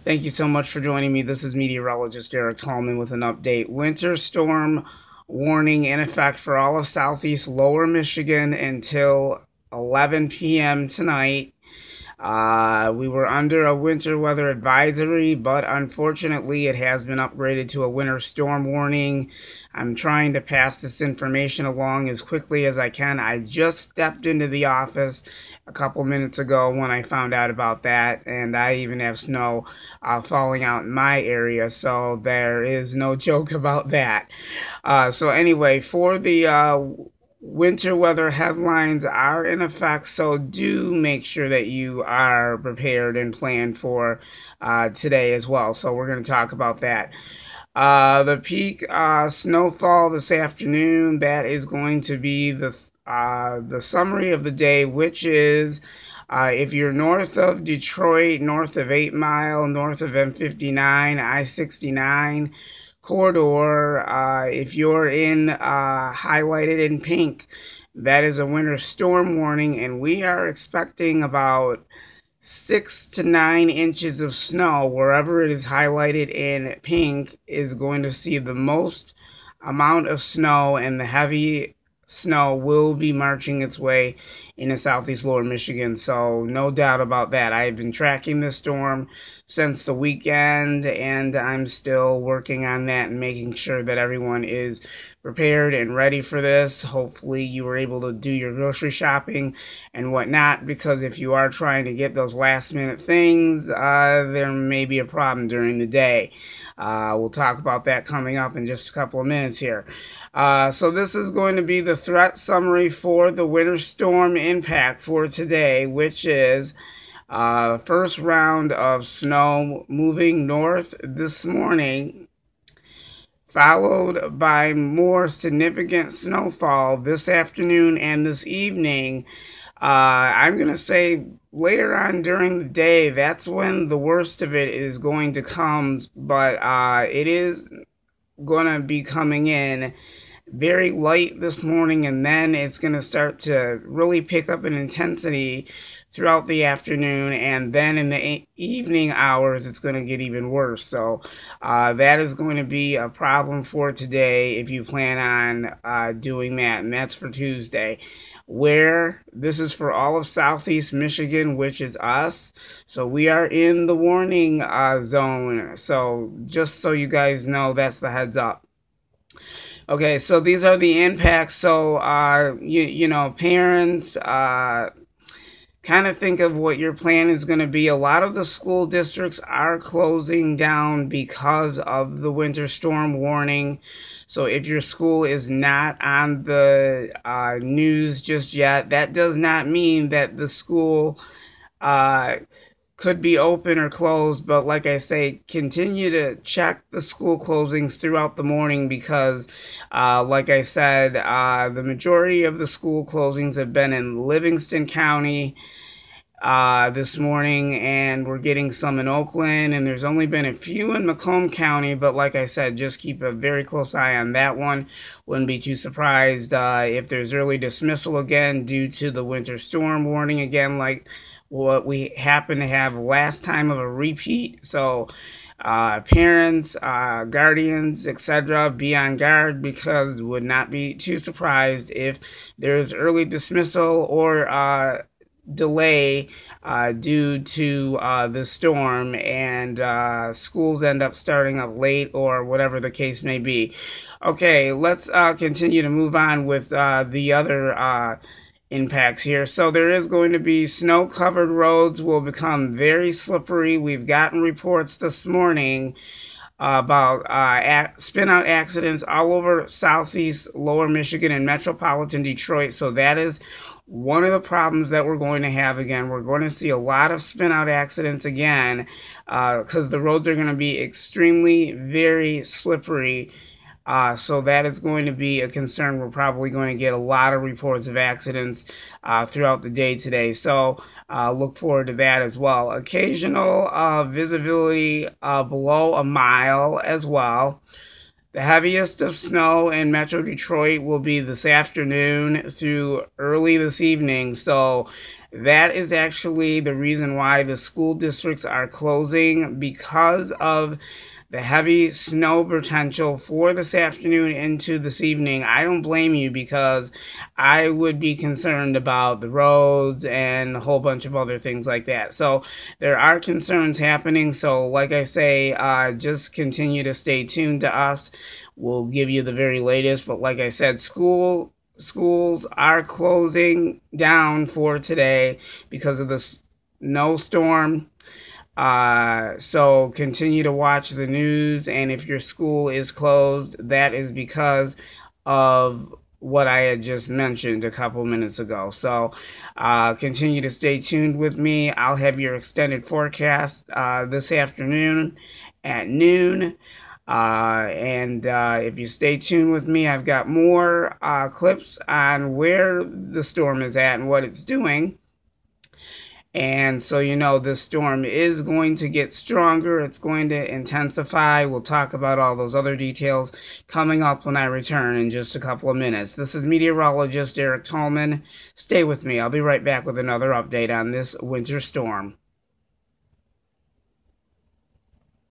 Thank you so much for joining me. This is meteorologist Eric Tallman with an update. Winter storm warning in effect for all of southeast lower Michigan until 11 p.m. tonight. We were under a winter weather advisory, but unfortunately, it has been upgraded to a winter storm warning. I'm trying to pass this information along as quickly as I can. I just stepped into the office a couple minutes ago when I found out about that, and I even have snow falling out in my area, so there is no joke about that. Anyway, for the winter weather headlines are in effect, so do make sure that you are prepared and planned for today as well. So we're going to talk about that. The peak snowfall this afternoon, that is going to be the summary of the day, which is if you're north of Detroit, north of 8 Mile, north of M59, I-69 corridor, if you're in highlighted in pink, that is a winter storm warning, and we are expecting about 6 to 9 inches of snow. Wherever it is highlighted in pink is going to see the most amount of snow, and the heavy snow will be marching its way into southeast lower Michigan. So no doubt about that. I've been tracking this storm since the weekend, and I'm still working on that and making sure that everyone is prepared and ready for this. Hopefully you were able to do your grocery shopping and whatnot, because if you are trying to get those last minute things, there may be a problem during the day. We'll talk about that coming up in just a couple of minutes here. So this is going to be the threat summary for the winter storm impact for today, which is first round of snow moving north this morning, followed by more significant snowfall this afternoon and this evening. I'm going to say later on during the day, that's when the worst of it is going to come, but it is going to be coming in very light this morning, and then it's going to start to really pick up in intensity throughout the afternoon, and then in the evening hours it's going to get even worse. So that is going to be a problem for today if you plan on doing that, and that's for Tuesday, where this is for all of southeast Michigan, which is us. So we are in the warning zone. So just so you guys know, that's the heads up. Okay, so these are the impacts. So, parents, kind of think of what your plan is going to be. A lot of the school districts are closing down because of the winter storm warning. So if your school is not on the news just yet, that does not mean that the school could be open or closed, but like I say, continue to check the school closings throughout the morning, because like I said, the majority of the school closings have been in Livingston County this morning, and we're getting some in Oakland, and there's only been a few in Macomb County, but like I said, just keep a very close eye on that one. Wouldn't be too surprised if there's early dismissal again due to the winter storm warning again, like what we happen to have last time of a repeat. So parents, guardians, etc., be on guard, because would not be too surprised if there's early dismissal or delay due to the storm, and schools end up starting up late or whatever the case may be. Okay, let's continue to move on with the other impacts here. So there is going to be snow-covered roads will become very slippery. We've gotten reports this morning about spin-out accidents all over southeast lower Michigan and Metropolitan Detroit. So that is one of the problems that we're going to have again. We're going to see a lot of spin-out accidents again, because the roads are going to be extremely, very slippery. So that is going to be a concern. We're probably going to get a lot of reports of accidents throughout the day today. So look forward to that as well. Occasional visibility below a mile as well. The heaviest of snow in Metro Detroit will be this afternoon through early this evening. So That is actually the reason why the school districts are closing, because of the heavy snow potential for this afternoon into this evening. I don't blame you, because I would be concerned about the roads and a whole bunch of other things like that. So there are concerns happening. So like I say, just continue to stay tuned to us. We'll give you the very latest. But like I said, schools are closing down for today because of the snowstorm. So continue to watch the news, and if your school is closed, that is because of what I had just mentioned a couple minutes ago. So continue to stay tuned with me. I'll have your extended forecast this afternoon at noon. And if you stay tuned with me, I've got more clips on where the storm is at and what it's doing. And so, this storm is going to get stronger. It's going to intensify. We'll talk about all those other details coming up when I return in just a couple of minutes. This is meteorologist Eric Tallman. Stay with me. I'll be right back with another update on this winter storm.